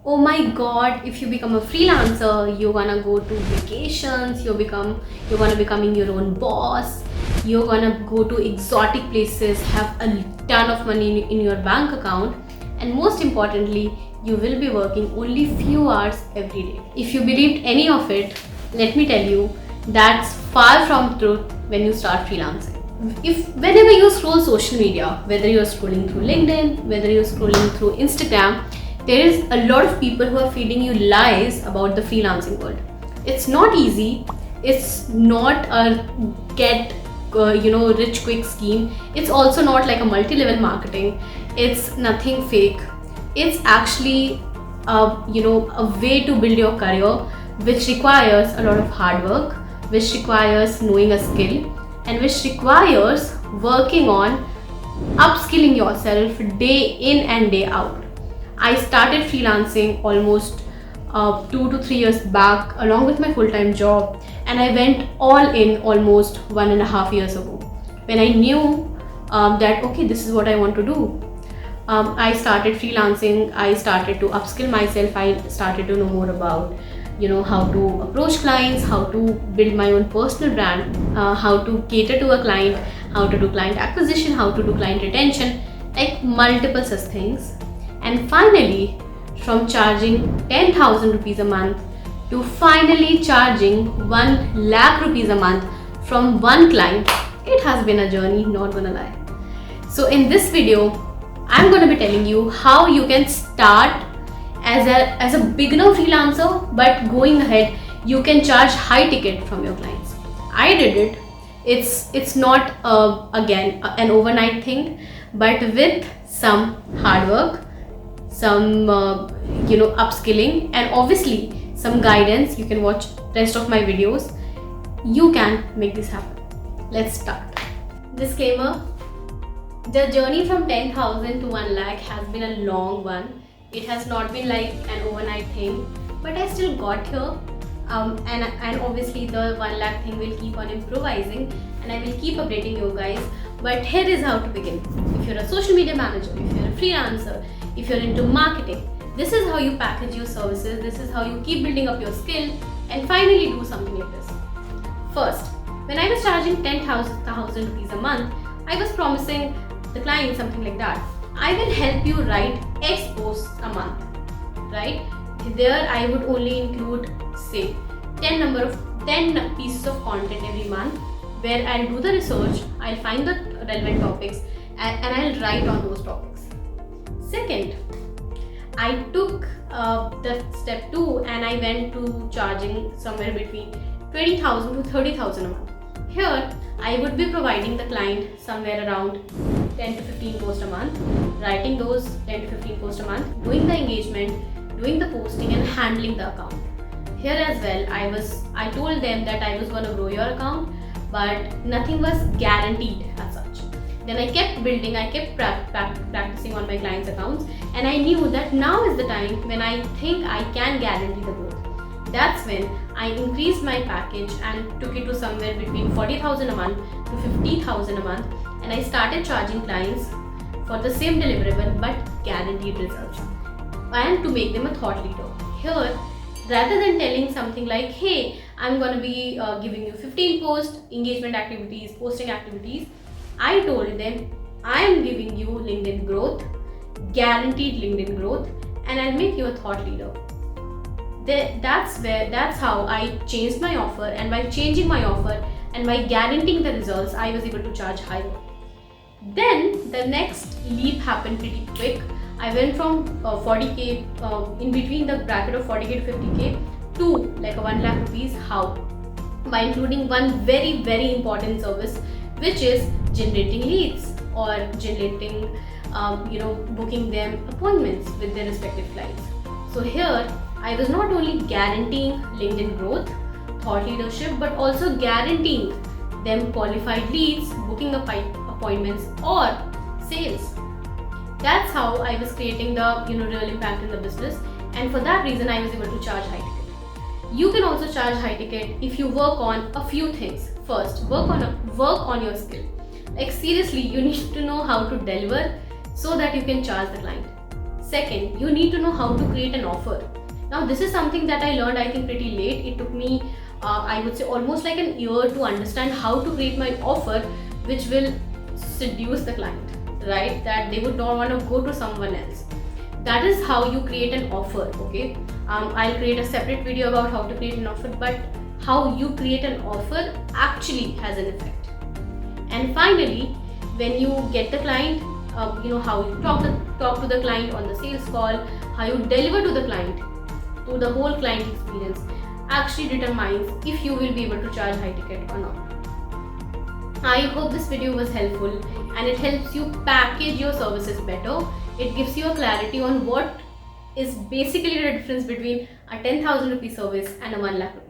oh my god, if you become a freelancer, you're gonna go to vacations, you're gonna becoming your own boss, you're gonna go to exotic places, have a ton of money in your bank account, and most importantly, you will be working only few hours every day. If you believed any of it, let me tell you, that's far from truth when you start freelancing. Whenever you scroll social media, whether you're scrolling through LinkedIn, whether you're scrolling through Instagram, there is a lot of people who are feeding you lies about the freelancing world. It's not easy. It's not a get rich quick scheme. It's also not like a multi-level marketing. It's nothing fake. It's actually a way to build your career, which requires a lot of hard work, which requires knowing a skill, and which requires working on upskilling yourself day in and day out. I started freelancing almost 2 to 3 years back along with my full-time job, and I went all in almost 1.5 years ago when I knew that okay, this is what I want to do. I started freelancing, I started to upskill myself, I started to know more about how to approach clients, how to build my own personal brand, how to cater to a client, how to do client acquisition, how to do client retention, like multiple such things. And finally, from charging 10,000 rupees a month to finally charging 1 lakh rupees a month from one client, it has been a journey, not gonna lie. So in this video, I'm gonna be telling you how you can start as a beginner freelancer, but going ahead, you can charge high ticket from your clients. I did it. It's not again an overnight thing, but with some hard work, some upskilling, and obviously some guidance. You can watch rest of my videos. You can make this happen. Let's start. Disclaimer: the journey from 10,000 to 1 lakh has been a long one. It has not been like an overnight thing, but I still got here. And obviously the 1 lakh thing will keep on improvising, and I will keep updating you guys. But here is how to begin. If you're a social media manager, if you're a freelancer, if you're into marketing, this is how you package your services, this is how you keep building up your skill and finally do something like this. First, when I was charging 10,000 rupees a month, I was promising the client something like that: I will help you write X posts a month, right? There I would only include say 10 pieces of content every month, where I'll do the research, I'll find the relevant topics, and I'll write on those topics. Second, I took the step 2 and I went to charging somewhere between 20,000 to 30,000 a month. Here, I would be providing the client somewhere around 10 to 15 posts a month, writing those 10 to 15 posts a month, doing the engagement, doing the posting, and handling the account. Here as well, I told them that I was going to grow your account, but nothing was guaranteed as such. Then I kept building, I kept practicing on my clients' accounts, and I knew that now is the time when I think I can guarantee the growth. That's when I increased my package and took it to somewhere between 40,000 a month to 50,000 a month, and I started charging clients for the same deliverable but guaranteed results, and to make them a thought leader. Here, rather than telling something like, hey, I'm going to be giving you 15 post engagement activities, posting activities, I told them I am giving you LinkedIn growth, guaranteed LinkedIn growth, and I'll make you a thought leader. That's how I changed my offer, and by changing my offer and by guaranteeing the results, I was able to charge higher. Then the next leap happened pretty quick. I went from 40k in between the bracket of 40k to 50k to like a 1 lakh rupees. How? By including one very, very important service, which is generating leads or generating, booking them appointments with their respective clients. So here, I was not only guaranteeing LinkedIn growth, thought leadership, but also guaranteeing them qualified leads, booking appointments, or sales. That's how I was creating the real impact in the business, and for that reason I was able to charge high ticket. You can also charge high ticket if you work on a few things. First, work on your skill. Like seriously, you need to know how to deliver so that you can charge the client. Second, you need to know how to create an offer. Now, this is something that I learned, I think, pretty late. It took me, I would say, almost like an year to understand how to create my offer, which will seduce the client, right? That they would not want to go to someone else. That is how you create an offer, okay? I'll create a separate video about how to create an offer, but how you create an offer actually has an effect. And finally, when you get the client, how you talk to the client on the sales call, how you deliver to the client, to the whole client experience, actually determines if you will be able to charge high ticket or not. I hope this video was helpful and it helps you package your services better. It gives you a clarity on what is basically the difference between a 10,000 rupee service and a 1 lakh rupee